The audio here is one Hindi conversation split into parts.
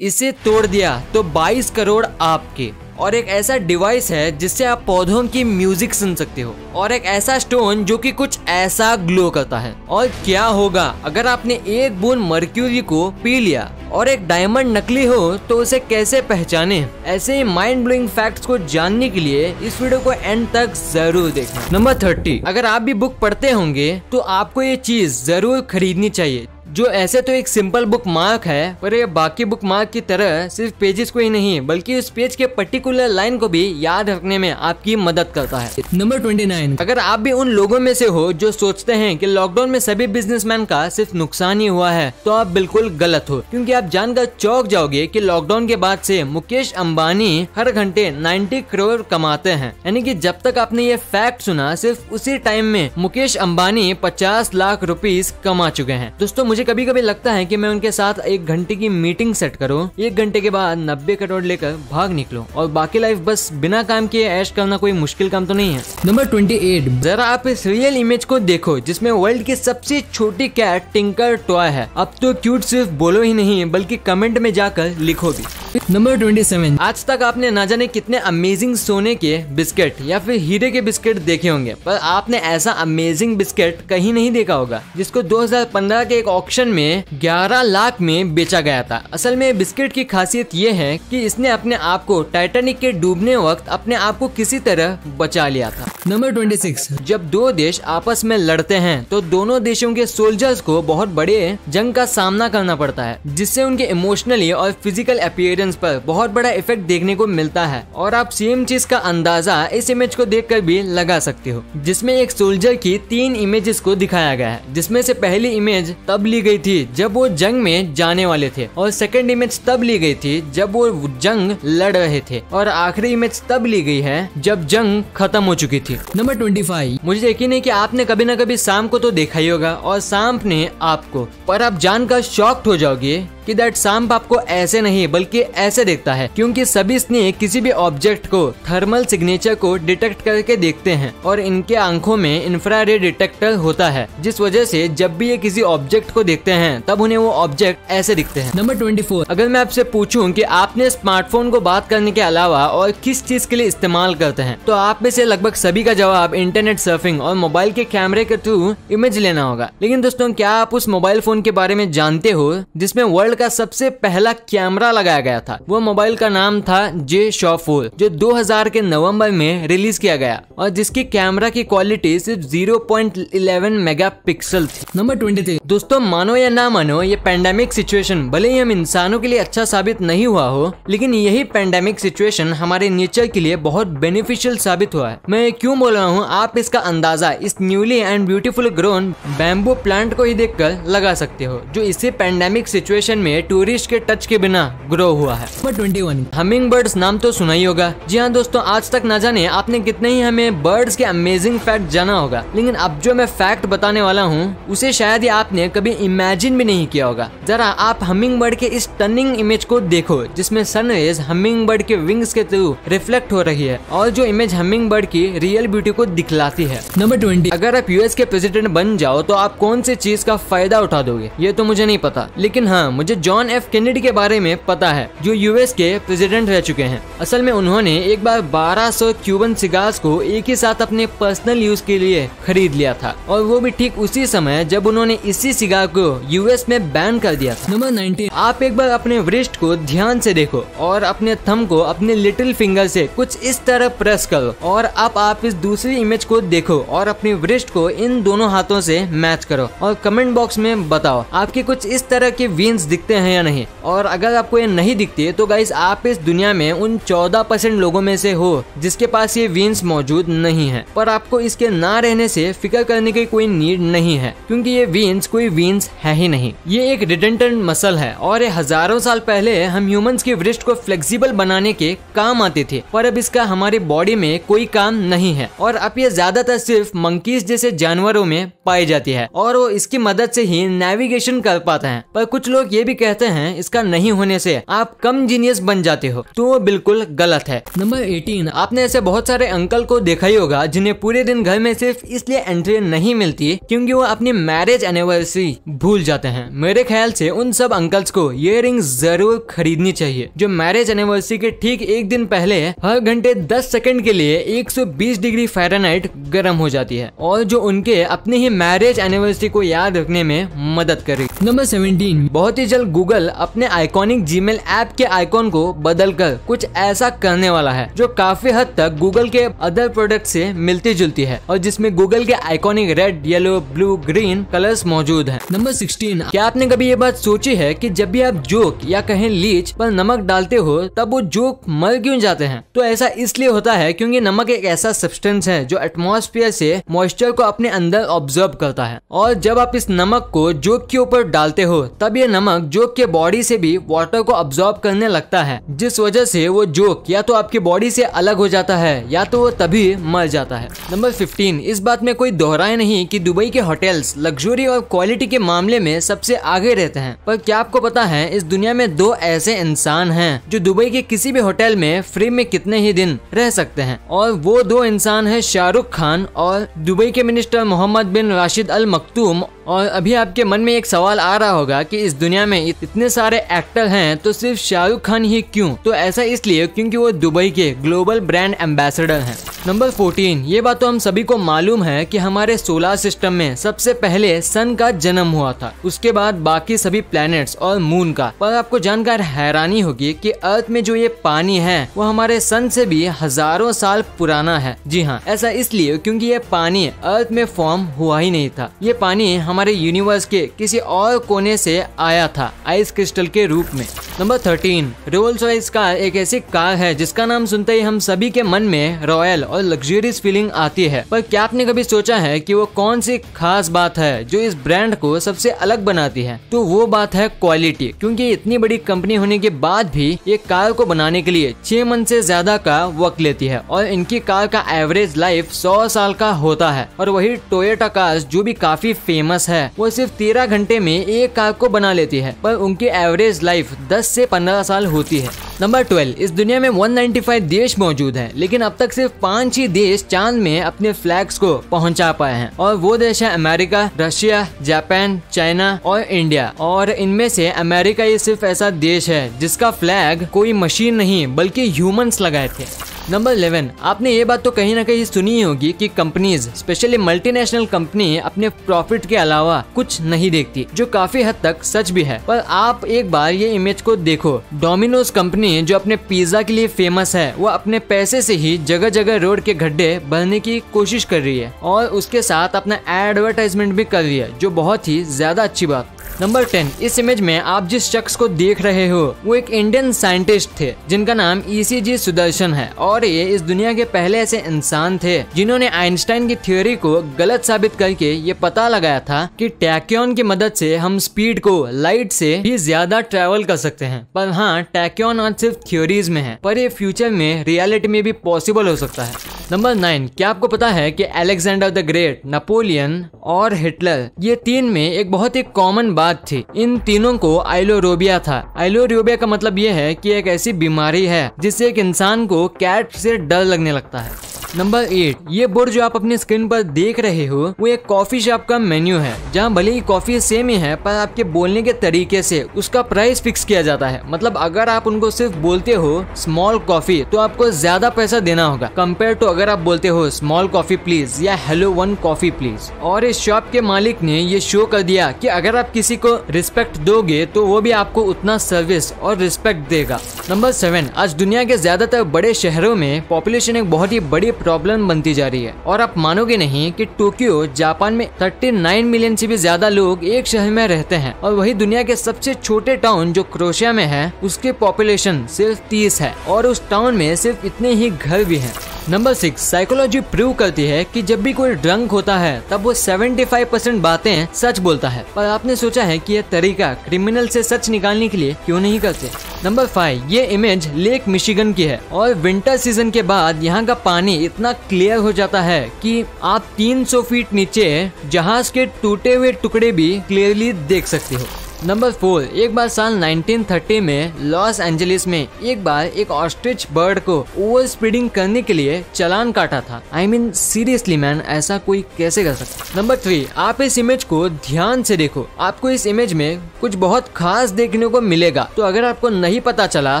इसे तोड़ दिया तो 22 करोड़ आपके। और एक ऐसा डिवाइस है जिससे आप पौधों की म्यूजिक सुन सकते हो। और एक ऐसा स्टोन जो कि कुछ ऐसा ग्लो करता है। और क्या होगा अगर आपने एक बूंद मर्क्यूरी को पी लिया और एक डायमंड नकली हो तो उसे कैसे पहचाने। ऐसे ही माइंड ब्लोइंग फैक्ट्स को जानने के लिए इस वीडियो को एंड तक जरूर देखना। नंबर 30, अगर आप भी बुक पढ़ते होंगे तो आपको ये चीज जरूर खरीदनी चाहिए, जो ऐसे तो एक सिंपल बुक मार्क है, पर ये बाकी बुक मार्क की तरह सिर्फ पेजेस को ही नहीं बल्कि उस पेज के पर्टिकुलर लाइन को भी याद रखने में आपकी मदद करता है। नंबर 29, अगर आप भी उन लोगों में से हो जो सोचते हैं कि लॉकडाउन में सभी बिजनेसमैन का सिर्फ नुकसान ही हुआ है, तो आप बिल्कुल गलत हो, क्योंकि आप जानकर चौंक जाओगे कि लॉकडाउन के बाद से मुकेश अंबानी हर घंटे 90 करोड़ कमाते हैं। यानी कि जब तक आपने ये फैक्ट सुना, सिर्फ उसी टाइम में मुकेश अंबानी 50 लाख रुपीस कमा चुके हैं। दोस्तों, मुझे कभी कभी लगता है कि मैं उनके साथ 1 घंटे की मीटिंग सेट करूं, 1 घंटे के बाद 90 करोड़ लेकर भाग निकलूं और बाकी लाइफ बस बिना काम किए ऐश करना कोई मुश्किल काम तो नहीं है। नंबर 28, जरा आप इस रियल इमेज को देखो जिसमें वर्ल्ड की सबसे छोटी कैट टिंकर टॉय है। अब तो क्यूट सिर्फ बोलो ही नहीं बल्कि कमेंट में जाकर लिखो भी। नंबर 27, आज तक आपने ना जाने कितने अमेजिंग सोने के बिस्किट या फिर हीरे के बिस्किट देखे होंगे, पर आपने ऐसा अमेजिंग बिस्किट कहीं नहीं देखा होगा जिसको 2015 के एक ऑक्शन में 11 लाख में बेचा गया था। असल में बिस्किट की खासियत ये है कि इसने अपने आप को टाइटैनिक के डूबने वक्त अपने आप को किसी तरह बचा लिया था। नंबर 26, जब दो देश आपस में लड़ते हैं तो दोनों देशों के सोल्जर्स को बहुत बड़े जंग का सामना करना पड़ता है, जिससे उनके इमोशनली और फिजिकल अपीयरेंस पर बहुत बड़ा इफेक्ट देखने को मिलता है। और आप सेम चीज का अंदाजा इस इमेज को देखकर भी लगा सकते हो, जिसमें एक सोल्जर की 3 इमेजेस को दिखाया गया है, जिसमें से पहली इमेज तब ली गई थी जब वो जंग में जाने वाले थे, और सेकंड इमेज तब ली गई थी जब वो जंग लड़ रहे थे, और आखिरी इमेज तब ली गई है जब जंग खत्म हो चुकी थी। नंबर 25, मुझे यकीन है कि आपने कभी न कभी सांप को तो देखा ही होगा और सांप ने आपको, पर आप जानकर शॉक्ड हो जाओगे कि दैट सांप आपको ऐसे नहीं बल्कि ऐसे देखता है, क्योंकि सभी स्नेक किसी भी ऑब्जेक्ट को थर्मल सिग्नेचर को डिटेक्ट करके देखते हैं और इनके आंखों में इंफ्रारेड डिटेक्टर होता है, जिस वजह से जब भी ये किसी ऑब्जेक्ट को देखते हैं तब उन्हें वो ऑब्जेक्ट ऐसे दिखते हैं। नंबर 24, अगर मैं आपसे पूछूं कि आपने स्मार्टफोन को बात करने के अलावा और किस चीज के लिए इस्तेमाल करते हैं, तो आप में से लगभग सभी का जवाब इंटरनेट सर्फिंग और मोबाइल के कैमरे के थ्रू इमेज लेना होगा। लेकिन दोस्तों, क्या आप उस मोबाइल फोन के बारे में जानते हो जिसमें वर्ल्ड का सबसे पहला कैमरा लगाया गया था? वो मोबाइल का नाम था J-Show 4, जो 2000 के नवंबर में रिलीज किया गया और जिसकी कैमरा की क्वालिटी सिर्फ 0.11 मेगापिक्सल थी। नंबर 23, दोस्तों मानो या ना मानो, ये पैंडेमिक सिचुएशन भले ही हम इंसानों के लिए अच्छा साबित नहीं हुआ हो, लेकिन यही पैंडेमिक सिचुएशन हमारे नेचर के लिए बहुत बेनिफिशियल साबित हुआ है। मैं क्यों बोल रहा हूँ, आप इसका अंदाजा इस newly and beautiful grown bamboo plant को ही देखकर लगा सकते हो, जो इसी पैंडेमिक सिचुएशन में टूरिस्ट के टच के बिना ग्रो हुआ है। नंबर 21, हमिंग बर्ड्स नाम तो सुना ही होगा। जी हाँ दोस्तों, आज तक ना जाने आपने कितने ही हमें बर्ड्स के अमेजिंग फैक्ट जाना होगा, लेकिन अब जो मैं फैक्ट बताने वाला हूँ उसे शायद ही आपने कभी इमेजिन भी नहीं किया होगा। जरा आप हमिंग बर्ड के इस टर्निंग इमेज को देखो, जिसमें सनरेज हमिंग बर्ड के विंग्स के थ्रू रिफ्लेक्ट हो रही है और जो इमेज हमिंग बर्ड की रियल ब्यूटी को दिखलाती है। नंबर 20, अगर आप यूएस के प्रेसिडेंट बन जाओ तो आप कौन सी चीज का फायदा उठा दोगे? ये तो मुझे नहीं पता, लेकिन हाँ, मुझे जॉन एफ कैनेडी के बारे में पता है, जो यूएस के प्रेसिडेंट रह चुके हैं। असल में उन्होंने एक बार 1200 क्यूबन सिगार्स को एक ही साथ अपने पर्सनल यूज के लिए खरीद लिया था, और वो भी ठीक उसी समय जब उन्होंने इसी सिगार को यूएस में बैन कर दिया था। नंबर 19, आप एक बार अपने वृष्ट को ध्यान से देखो और अपने थंब को अपने लिटिल फिंगर से कुछ इस तरह प्रेस करो, और अब आप इस दूसरी इमेज को देखो और अपनी वृष्ट को इन दोनों हाथों से मैच करो और कमेंट बॉक्स में बताओ आपके कुछ इस तरह के वीन्स दिखते हैं या नहीं। और अगर आपको ये नहीं दिखते तो गाइस, आप इस दुनिया में उन 14% लोगों में से हो जिसके पास ये वीन्स मौजूद नहीं है। पर आपको इसके ना रहने से फिक्र करने की कोई नीड नहीं है, क्योंकि ये वीन्स कोई वीन्स है ही नहीं। ये एक रिडंडेंट मसल है और ये हजारों साल पहले हम ह्यूमंस की वृष्ट को फ्लेक्सिबल बनाने के काम आते थे, पर अब इसका हमारी बॉडी में कोई काम नहीं है। और अब ये ज्यादातर सिर्फ मंकीज जैसे जानवरों में पाई जाती है और वो इसकी मदद से ही नेविगेशन कर पाते हैं। पर कुछ लोग ये भी भी कहते हैं इसका नहीं होने से आप कम जीनियस बन जाते हो, तो वो बिल्कुल गलत है। नंबर 18, आपने ऐसे बहुत सारे अंकल को देखा ही होगा जिन्हें पूरे दिन घर में सिर्फ इसलिए एंट्री नहीं मिलती क्योंकि वो अपनी मैरिज एनिवर्सरी भूल जाते हैं। मेरे ख्याल से उन सब अंकल्स को ये रिंग जरूर खरीदनी चाहिए जो मैरिज एनिवर्सरी के ठीक एक दिन पहले हर घंटे 10 सेकंड के लिए 120 डिग्री फ़ारेनहाइट गर्म हो जाती है और जो उनके अपने ही मैरिज एनिवर्सरी को याद रखने में मदद करेगी। नंबर 17, बहुत ही जल्द गूगल अपने आइकॉनिक जीमेल ऐप के आइकॉन को बदलकर कुछ ऐसा करने वाला है जो काफी हद तक गूगल के अदर प्रोडक्ट से मिलती जुलती है और जिसमें गूगल के iconic red, yellow, blue, green colours मौजूद हैं। नंबर 16, क्या आपने कभी ये बात सोची है कि जब भी आप जोक या कहें लीच पर नमक डालते हो तब वो जोक मर क्यों जाते हैं? तो ऐसा इसलिए होता है क्योंकि नमक एक ऐसा सब्सटेंस है जो एटमॉस्फेयर से मॉइस्चर को अपने अंदर ऑब्जर्व करता है और जब आप इस नमक को जोक के ऊपर डालते हो तब ये नमक जोक के बॉडी से भी वाटर को ऑब्जॉर्ब करने लगता है, जिस वजह से वो जोक या तो आपकी बॉडी से अलग हो जाता है या तो वो तभी मर जाता है। नंबर 15, इस बात में कोई दोहराए नहीं कि दुबई के होटल्स लग्जरी और क्वालिटी के मामले में सबसे आगे रहते हैं, पर क्या आपको पता है इस दुनिया में दो ऐसे इंसान हैं जो दुबई के किसी भी होटल में फ्री में कितने ही दिन रह सकते हैं और वो दो इंसान है शाहरुख खान और दुबई के मिनिस्टर मोहम्मद बिन राशिद अल मखतूम। और अभी आपके मन में एक सवाल आ रहा होगा कि इस दुनिया में इतने सारे एक्टर हैं तो सिर्फ शाहरुख खान ही क्यों? तो ऐसा इसलिए क्योंकि वो दुबई के ग्लोबल ब्रांड एम्बेसडर हैं। नंबर 14, ये बात तो हम सभी को मालूम है कि हमारे सोलर सिस्टम में सबसे पहले सन का जन्म हुआ था, उसके बाद बाकी सभी प्लैनेट्स और मून का। पर आपको जानकर हैरानी होगी कि अर्थ में जो ये पानी है वो हमारे सन से भी हजारों साल पुराना है। जी हाँ, ऐसा इसलिए क्योंकि ये पानी अर्थ में फॉर्म हुआ ही नहीं था। ये पानी हमारे यूनिवर्स के किसी और कोने से आया था आइस क्रिस्टल के रूप में। नंबर 13, रोल्स रॉयस कार एक ऐसी कार है जिसका नाम सुनते ही हम सभी के मन में रॉयल और लग्जरियस फीलिंग आती है, पर क्या आपने कभी सोचा है कि वो कौन सी खास बात है जो इस ब्रांड को सबसे अलग बनाती है? तो वो बात है क्वालिटी, क्योंकि इतनी बड़ी कंपनी होने के बाद भी ये कार को बनाने के लिए 6 मंथ से ज्यादा का वक्त लेती है और इनकी कार का एवरेज लाइफ 100 साल का होता है। और वही टोयोटा कार्स जो भी काफी फेमस है वो सिर्फ 13 घंटे में एक कार को बना लेती है, पर उनकी एवरेज लाइफ 10 से 15 साल होती है। नंबर 12, इस दुनिया में 195 देश मौजूद हैं, लेकिन अब तक सिर्फ 5 ही देश चांद में अपने फ्लैग्स को पहुंचा पाए हैं और वो देश है अमेरिका, रशिया, जापान, चाइना और इंडिया। और इनमें से अमेरिका ये सिर्फ ऐसा देश है जिसका फ्लैग कोई मशीन नहीं बल्कि ह्यूमंस लगाए थे। नंबर 11, आपने ये बात तो कहीं ना कहीं सुनी होगी कि कंपनीज स्पेशली मल्टीनेशनल कंपनी अपने प्रॉफिट के अलावा कुछ नहीं देखती, जो काफी हद तक सच भी है। पर आप एक बार ये इमेज को देखो, डोमिनोज कंपनी जो अपने पिज्जा के लिए फेमस है वो अपने पैसे से ही जगह जगह रोड के गड्ढे भरने की कोशिश कर रही है और उसके साथ अपना एडवर्टाइजमेंट भी कर रही है, जो बहुत ही ज्यादा अच्छी बात। नंबर 10, इस इमेज में आप जिस शख्स को देख रहे हो वो एक इंडियन साइंटिस्ट थे जिनका नाम ECG सुदर्शन है और ये इस दुनिया के पहले ऐसे इंसान थे जिन्होंने आइंस्टाइन की थ्योरी को गलत साबित करके ये पता लगाया था कि टैक्योन की मदद से हम स्पीड को लाइट से भी ज्यादा ट्रेवल कर सकते हैं। पर हाँ, टैक्योन आज सिर्फ थ्योरीज में है, पर ये फ्यूचर में रियलिटी में भी पॉसिबल हो सकता है। नंबर 9, क्या आपको पता है कि अलेक्जेंडर द ग्रेट, नेपोलियन और हिटलर ये तीन में एक बहुत ही कॉमन बात थी, इन तीनों को आइलोरोबिया था। आइलोरोबिया का मतलब ये है कि एक ऐसी बीमारी है जिससे एक इंसान को कैट से डर लगने लगता है। नंबर 8, ये बोर्ड जो आप अपनी स्क्रीन पर देख रहे हो वो एक कॉफी शॉप का मेन्यू है जहाँ भले ही कॉफी सेम ही है पर आपके बोलने के तरीके से उसका प्राइस फिक्स किया जाता है। मतलब अगर आप उनको सिर्फ बोलते हो स्मॉल कॉफी तो आपको ज्यादा पैसा देना होगा कंपेयर टू अगर आप बोलते हो स्मॉल कॉफी प्लीज या हेलो 1 कॉफी प्लीज। और इस शॉप के मालिक ने ये शो कर दिया कि अगर आप किसी को रिस्पेक्ट दोगे तो वो भी आपको उतना सर्विस और रिस्पेक्ट देगा। नंबर 7, आज दुनिया के ज्यादातर बड़े शहरों में पॉपुलेशन एक बहुत ही बड़ी प्रॉब्लम बनती जा रही है और आप मानोगे नहीं कि टोक्यो जापान में 39 मिलियन से भी ज्यादा लोग एक शहर में रहते हैं और वही दुनिया के सबसे छोटे टाउन जो क्रोएशिया में है उसकी पॉपुलेशन सिर्फ 30 है और उस टाउन में सिर्फ इतने ही घर भी हैं। नंबर 6, साइकोलॉजी प्रूव करती है कि जब भी कोई ड्रंक होता है तब वो 75% बातें सच बोलता है। पर आपने सोचा है कि यह तरीका क्रिमिनल से सच निकालने के लिए क्यों नहीं करते? नंबर 5, ये इमेज लेक मिशिगन की है और विंटर सीजन के बाद यहाँ का पानी इतना क्लियर हो जाता है कि आप 300 फीट नीचे जहाज के टूटे हुए टुकड़े भी क्लियरली देख सकते हो। नंबर 4, एक बार साल 1930 में लॉस एंजलिस में एक बार एक ऑस्ट्रिच बर्ड को ओवर स्पीडिंग करने के लिए चालान काटा था। I mean सीरियसली मैन, ऐसा कोई कैसे कर सकता। नंबर 3, आप इस इमेज को ध्यान से देखो, आपको इस इमेज में कुछ बहुत खास देखने को मिलेगा। तो अगर आपको नहीं पता चला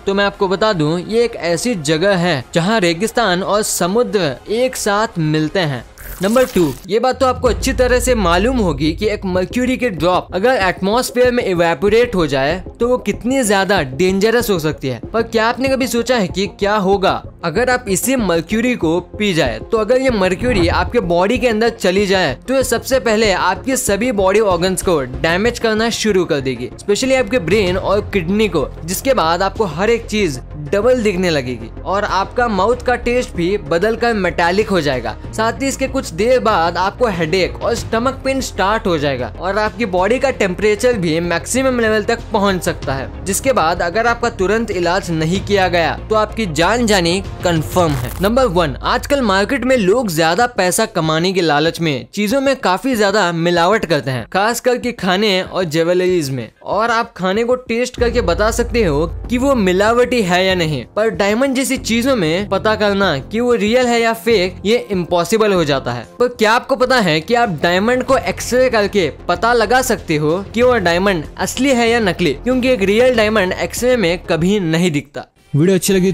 तो मैं आपको बता दूं, ये एक ऐसी जगह है जहां रेगिस्तान और समुद्र एक साथ मिलते हैं। नंबर 2, ये बात तो आपको अच्छी तरह से मालूम होगी कि एक मर्क्यूरी के ड्रॉप अगर एटमॉस्फेयर में इवेपोरेट हो जाए तो वो कितनी ज्यादा डेंजरस हो सकती है। पर क्या आपने कभी सोचा है कि क्या होगा अगर आप इसी मर्क्यूरी को पी जाए? तो अगर ये मर्क्यूरी आपके बॉडी के अंदर चली जाए तो ये सबसे पहले आपके सभी बॉडी ऑर्गन्स को डैमेज करना शुरू कर देगी, स्पेशली आपके ब्रेन और किडनी को, जिसके बाद आपको हर एक चीज डबल दिखने लगेगी और आपका माउथ का टेस्ट भी बदल कर मेटालिक हो जाएगा। साथ ही इसके कुछ देर बाद आपको हेडेक और स्टमक पेन स्टार्ट हो जाएगा और आपकी बॉडी का टेम्परेचर भी मैक्सिमम लेवल तक पहुंच सकता है, जिसके बाद अगर आपका तुरंत इलाज नहीं किया गया तो आपकी जान जानी कंफर्म है। नंबर 1, आजकल मार्केट में लोग ज्यादा पैसा कमाने के लालच में चीजों में काफी ज्यादा मिलावट करते हैं, खास करके खाने और ज्वेलरीज में। और आप खाने को टेस्ट करके बता सकते हो कि वो मिलावटी है या नहीं, पर डायमंड जैसी चीजों में पता करना कि वो रियल है या फेक ये इम्पॉसिबल हो जाता है। पर क्या आपको पता है कि आप डायमंड को एक्सरे करके पता लगा सकते हो कि वो डायमंड असली है या नकली, क्योंकि एक रियल डायमंड एक्सरे में कभी नहीं दिखता। वीडियो अच्छी लगी